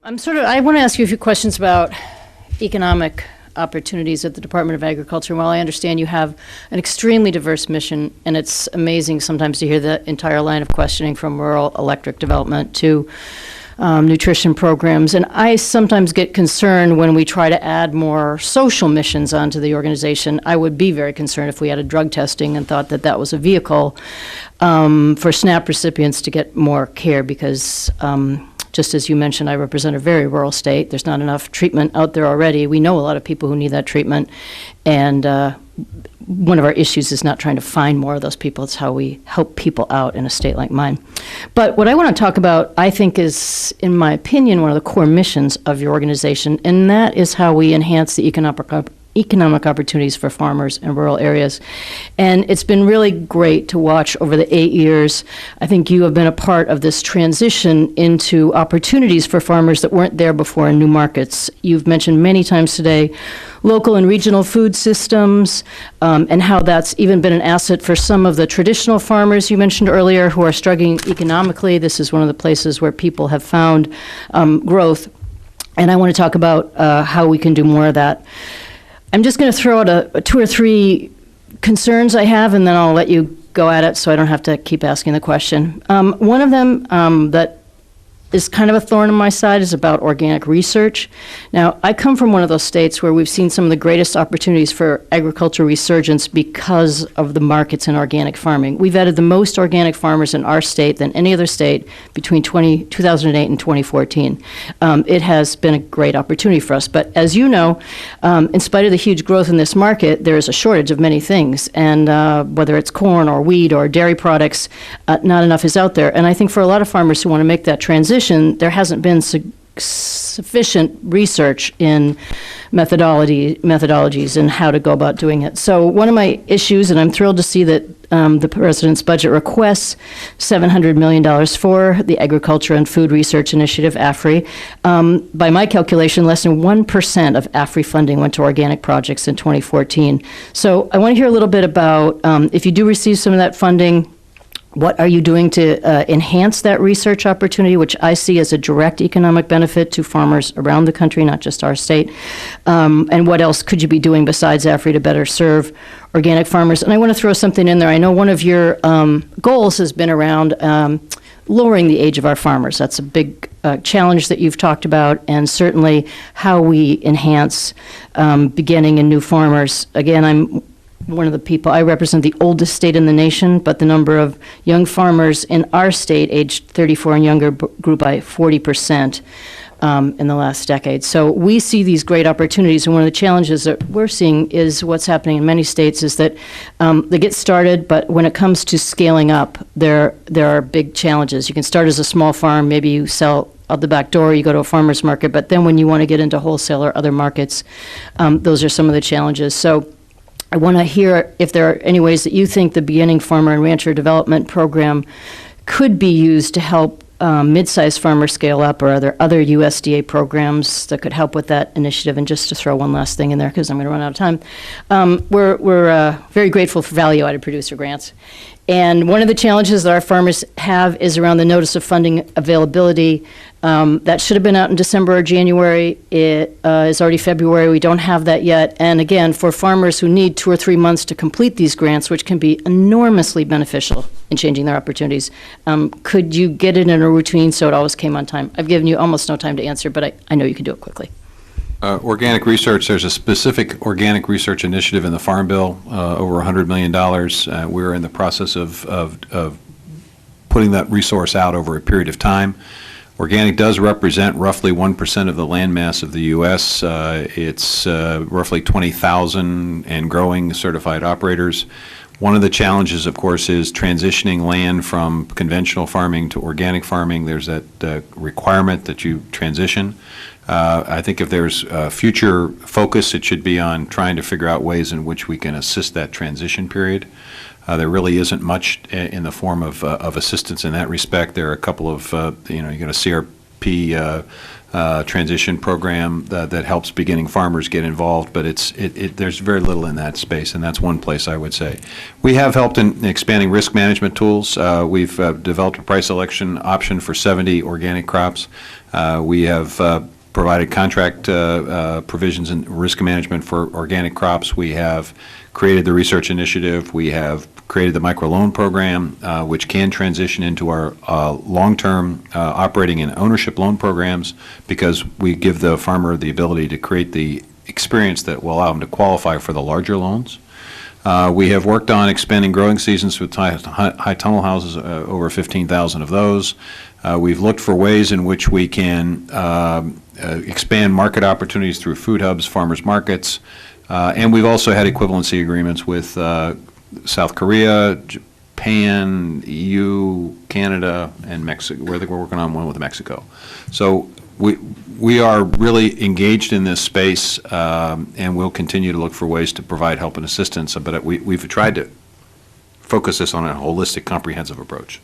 I want to ask you a few questions about economic opportunities at the Department of Agriculture. While I understand you have an extremely diverse mission, and it's amazing sometimes to hear the entire line of questioning from rural electric development to nutrition programs. And I sometimes get concerned when we try to add more social missions onto the organization. I would be very concerned if we added drug testing and thought that that was a vehicle for SNAP recipients to get more care, because just as you mentioned, I represent a very rural state. There's not enough treatment out there already. We know a lot of people who need that treatment. And one of our issues is not trying to find more of those people. It's how we help people out in a state like mine. But what I want to talk about, I think, is, in my opinion, one of the core missions of your organization, and that is how we enhance the economic opportunities for farmers in rural areas. And it's been really great to watch over the 8 years. I think you have been a part of this transition into opportunities for farmers that weren't there before in new markets. You've mentioned many times today local and regional food systems, and how that's even been an asset for some of the traditional farmers you mentioned earlier who are struggling economically. This is one of the places where people have found growth. And I want to talk about how we can do more of that. I'm just going to throw out a 2 or 3 concerns I have, and then I'll let you go at it so I don't have to keep asking the question. One of them that is kind of a thorn in my side is about organic research. Now, I come from one of those states where we've seen some of the greatest opportunities for agricultural resurgence because of the markets in organic farming. We've added the most organic farmers in our state than any other state between 2008 and 2014. It has been a great opportunity for us. But as you know, in spite of the huge growth in this market, there is a shortage of many things. And whether it's corn or wheat or dairy products, not enough is out there. And I think for a lot of farmers who want to make that transition, there hasn't been sufficient research in methodologies and how to go about doing it. So one of my issues, and I'm thrilled to see that the President's budget requests $700 million for the Agriculture and Food Research Initiative, AFRI. By my calculation, less than 1% of AFRI funding went to organic projects in 2014. So I want to hear a little bit about, if you do receive some of that funding, what are you doing to enhance that research opportunity, which I see as a direct economic benefit to farmers around the country, not just our state? And what else could you be doing besides AFRI to better serve organic farmers? And I want to throw something in there. I know one of your goals has been around lowering the age of our farmers. That's a big challenge that you've talked about, and certainly how we enhance beginning and new farmers. Again, I'm one of the people, I represent the oldest state in the nation, but the number of young farmers in our state, aged 34 and younger, grew by 40% in the last decade. So we see these great opportunities, and one of the challenges that we're seeing is what's happening in many states is that they get started, but when it comes to scaling up, there are big challenges. You can start as a small farm, maybe you sell out the back door, you go to a farmer's market, but then when you want to get into wholesale or other markets, those are some of the challenges. So I want to hear if there are any ways that you think the Beginning Farmer and Rancher Development Program could be used to help mid-sized farmers scale up, or are there other USDA programs that could help with that initiative? And just to throw one last thing in there, because I'm going to run out of time, we're very grateful for value-added producer grants. And one of the challenges that our farmers have is around the notice of funding availability. That should have been out in December or January. It is already February. We don't have that yet. And again, for farmers who need 2 or 3 months to complete these grants, which can be enormously beneficial in changing their opportunities, could you get it in a routine so it always came on time? I've given you almost no time to answer, but I know you can do it quickly. Organic research, there's a specific organic research initiative in the Farm Bill, over $100 million. We're in the process of putting that resource out over a period of time. Organic does represent roughly 1% of the land mass of the U.S. It's roughly 20,000 and growing certified operators. One of the challenges, of course, is transitioning land from conventional farming to organic farming. There's that requirement that you transition. I think if there's future focus, it should be on trying to figure out ways in which we can assist that transition period. There really isn't much in the form of assistance in that respect. There are a couple of, you got a CRP transition program that helps beginning farmers get involved, but there's very little in that space, and that's one place I would say. We have helped in expanding risk management tools. We've developed a price election option for 70 organic crops. We have provided contract provisions in risk management for organic crops. We have created the research initiative. We have created the microloan program, which can transition into our long-term operating and ownership loan programs, because we give the farmer the ability to create the experience that will allow them to qualify for the larger loans. We have worked on expanding growing seasons with high tunnel houses, over 15,000 of those. We've looked for ways in which we can expand market opportunities through food hubs, farmers markets, and we've also had equivalency agreements with South Korea, Japan, EU, Canada, and Mexico. We're working on one with Mexico. So we are really engaged in this space, and we'll continue to look for ways to provide help and assistance. But we've tried to focus this on a holistic, comprehensive approach.